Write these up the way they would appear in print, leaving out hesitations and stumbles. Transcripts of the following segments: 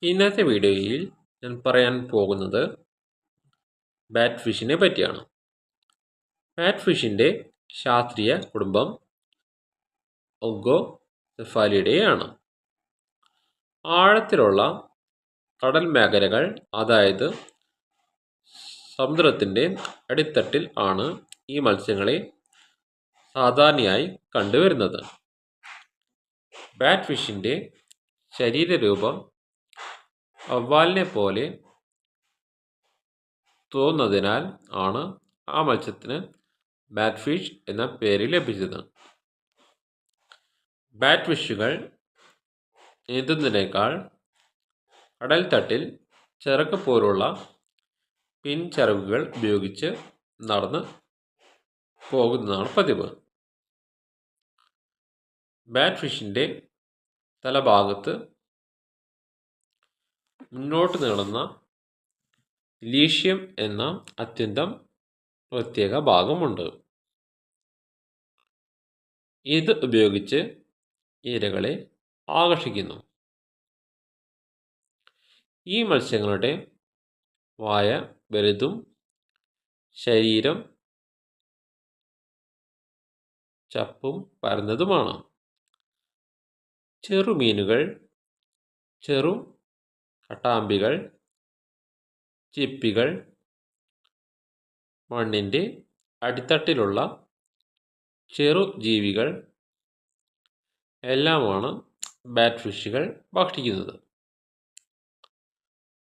ഇന്നത്തെ വീഡിയോയിൽ ഞാൻ പറയാൻ പോകുന്നത് ബാറ്റ് ഫിഷിനെ പറ്റിയാണ്. ബാറ്റ് ഫിഷിൻ്റെ ശാസ്ത്രീയ കുടുംബം ഒഗോസെഫാലിഡെയാണ്. ആഴത്തിലുള്ള കടൽ മേഖലകൾ, അതായത് സമുദ്രത്തിൻ്റെ അടിത്തട്ടിൽ ആണ് ഈ മത്സ്യങ്ങളെ സാധാരണയായി കണ്ടുവരുന്നത്. ബാറ്റ് ഫിഷിൻ്റെ ശരീരരൂപം വവ്വാലിനെ പോലെ തോന്നുന്നതിനാൽ ആണ് ആ മത്സ്യത്തിന് ബാറ്റ് ഫിഷ് എന്ന പേര് ലഭിച്ചത്. ബാറ്റ് ഫിഷുകൾ നീന്തുന്നതിനേക്കാൾ കടൽത്തട്ടിൽ ചിറക് പോലുള്ള പിൻചിറകുകൾ ഉപയോഗിച്ച് നടന്ന് പോകുന്നതാണ് പതിവ്. ബാറ്റ് ഫിഷിൻ്റെ തലഭാഗത്ത് മുന്നോട്ട് നീളുന്ന ലീഷ്യം എന്ന അത്യന്തം പ്രത്യേക ഭാഗമുണ്ട്. ഇത് ഉപയോഗിച്ച് ഇരകളെ ആകർഷിക്കുന്നു. ഈ മത്സ്യങ്ങളുടെ വായ വലുതും ശരീരം ചപ്പും പരന്നതുമാണ്. ചെറുമീനുകൾ, ചെറു കട്ടാമ്പികൾ, ചിപ്പികൾ, മണ്ണിൻ്റെ അടിത്തട്ടിലുള്ള ചെറുജീവികൾ എല്ലാമാണ് ബാറ്റ് ഫിഷുകൾ ഭക്ഷിക്കുന്നത്.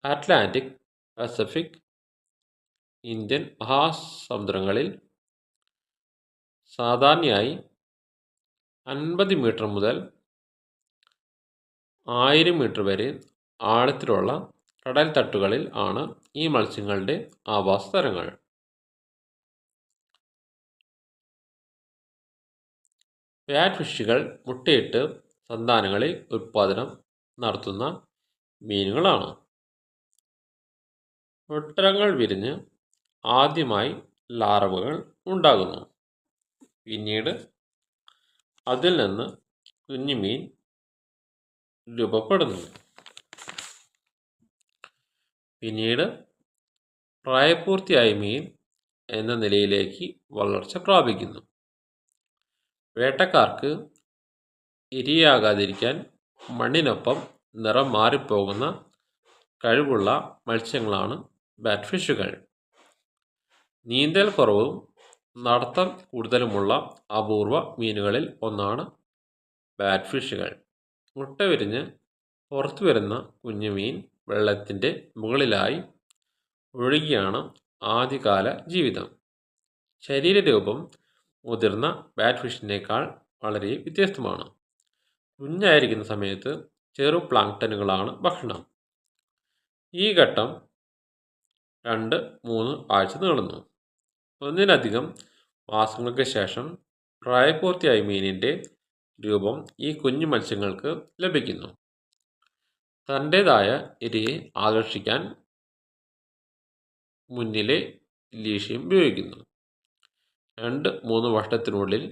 അറ്റ്ലാന്റിക്, പസഫിക്, ഇന്ത്യൻ മഹാസമുദ്രങ്ങളിൽ സാധാരണയായി 50 മീറ്റർ മുതൽ 1000 മീറ്റർ വരെ ആഴത്തിലുള്ള കടൽത്തട്ടുകളിൽ ആണ് ഈ മത്സ്യങ്ങളുടെ ആവാസ സ്ഥലങ്ങൾ. ബാറ്റ് ഫിഷുകൾ മുട്ടയിട്ട് സന്താനങ്ങളെ ഉൽപാദനം നടത്തുന്ന മീനുകളാണ്. മുട്ടകൾ വിരിഞ്ഞ് ആദ്യമായി ലാർവകൾ ഉണ്ടാകുന്നു. പിന്നീട് അതിൽ നിന്ന് കുഞ്ഞുമീൻ രൂപപ്പെടുന്നു. പിന്നീട് പ്രായപൂർത്തിയായ മീൻ എന്ന നിലയിലേക്ക് വളർച്ച പ്രാപിക്കുന്നു. വേട്ടക്കാർക്ക് ഇരയാകാതിരിക്കാൻ മണ്ണിനൊപ്പം നിറം മാറിപ്പോകുന്ന കഴിവുള്ള മത്സ്യങ്ങളാണ് ബാറ്റ് ഫിഷുകൾ. നീന്തൽ കുറവും നടത്തം കൂടുതലുമുള്ള അപൂർവ മീനുകളിൽ ഒന്നാണ് ബാറ്റ് ഫിഷുകൾ. മുട്ട വിരിഞ്ഞ് പുറത്തു വരുന്ന കുഞ്ഞുമീൻ വെള്ളത്തിൻ്റെ മുകളിലായി ഒഴുകിയാണ് ആദ്യകാല ജീവിതം. ശരീരരൂപം മുതിർന്ന ബാറ്റ് ഫിഷിനേക്കാൾ വളരെ വ്യത്യസ്തമാണ്. കുഞ്ഞായിരിക്കുന്ന സമയത്ത് ചെറു പ്ലാങ്ക്ടനുകളാണ് ഭക്ഷണം. ഈ ഘട്ടം 2-3 ആഴ്ച നീളുന്നു. ഒന്നിലധികം മാസങ്ങൾക്ക് ശേഷം പ്രായപൂർത്തിയായ മീനിൻ്റെ രൂപം ഈ കുഞ്ഞു മത്സ്യങ്ങൾക്ക് ലഭിക്കുന്നു. തൻ്റേതായ ഇരയെ ആകർഷിക്കാൻ മുന്നിലെ ലീഷ്യം ഉപയോഗിക്കുന്നു. 2-3 വർഷത്തിനുള്ളിൽ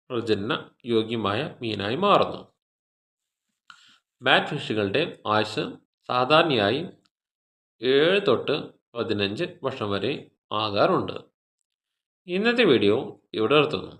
പ്രജനന യോഗ്യമായ മീനായി മാറുന്നു. ബാറ്റ് ഫിഷുകളുടെ ആയുസ്സ് സാധാരണയായി 7-15 വർഷം വരെ ആകാറുണ്ട്. ഇന്നത്തെ വീഡിയോ ഇവിടെ നിർത്തുന്നു.